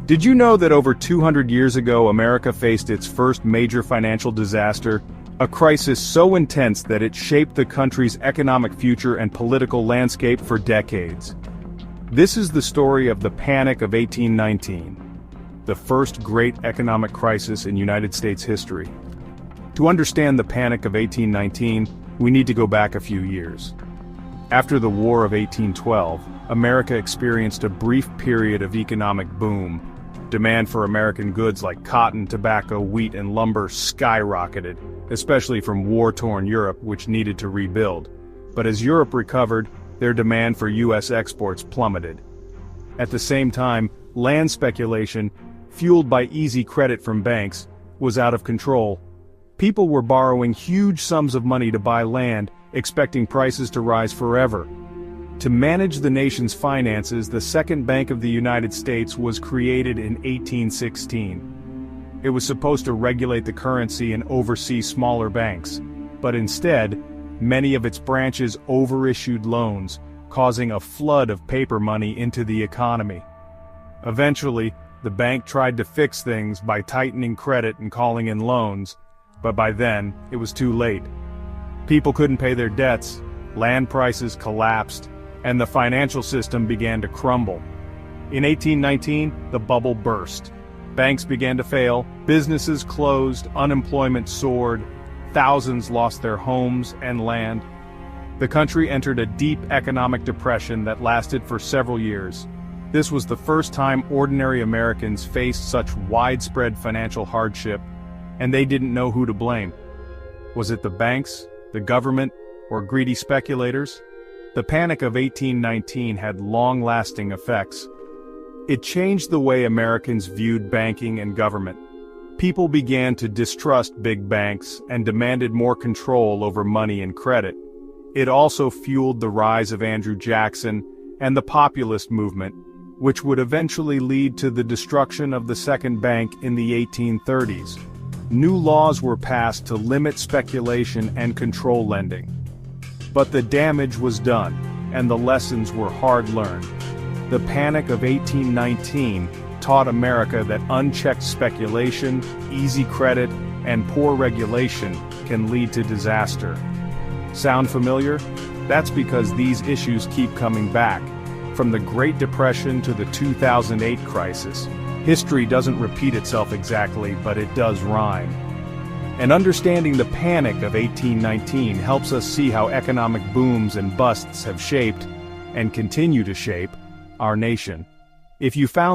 Did you know that over 200 years ago America faced its first major financial disaster, a crisis so intense that it shaped the country's economic future and political landscape for decades? This is the story of the Panic of 1819, the first great economic crisis in United States history. To understand the Panic of 1819, we need to go back a few years. After the War of 1812, America experienced a brief period of economic boom. Demand for American goods like cotton, tobacco, wheat, and lumber skyrocketed, especially from war-torn Europe, which needed to rebuild. But as Europe recovered, their demand for U.S. exports plummeted. At the same time, land speculation, fueled by easy credit from banks, was out of control. People were borrowing huge sums of money to buy land, expecting prices to rise forever. To manage the nation's finances, the Second Bank of the United States was created in 1816. It was supposed to regulate the currency and oversee smaller banks, but instead, many of its branches overissued loans, causing a flood of paper money into the economy. Eventually, the bank tried to fix things by tightening credit and calling in loans, but by then, it was too late. People couldn't pay their debts, land prices collapsed, and the financial system began to crumble. In 1819, the bubble burst. Banks began to fail, businesses closed, unemployment soared, thousands lost their homes and land. The country entered a deep economic depression that lasted for several years. This was the first time ordinary Americans faced such widespread financial hardship, and they didn't know who to blame. Was it the banks, the government, or greedy speculators? The Panic of 1819 had long-lasting effects. It changed the way Americans viewed banking and government. People began to distrust big banks and demanded more control over money and credit. It also fueled the rise of Andrew Jackson and the populist movement, which would eventually lead to the destruction of the Second Bank in the 1830s. New laws were passed to limit speculation and control lending. But the damage was done, and the lessons were hard learned. The Panic of 1819 taught America that unchecked speculation, easy credit, and poor regulation can lead to disaster. Sound familiar? That's because these issues keep coming back. From the Great Depression to the 2008 crisis, history doesn't repeat itself exactly, but it does rhyme. And understanding the Panic of 1819 helps us see how economic booms and busts have shaped, and continue to shape, our nation. If you found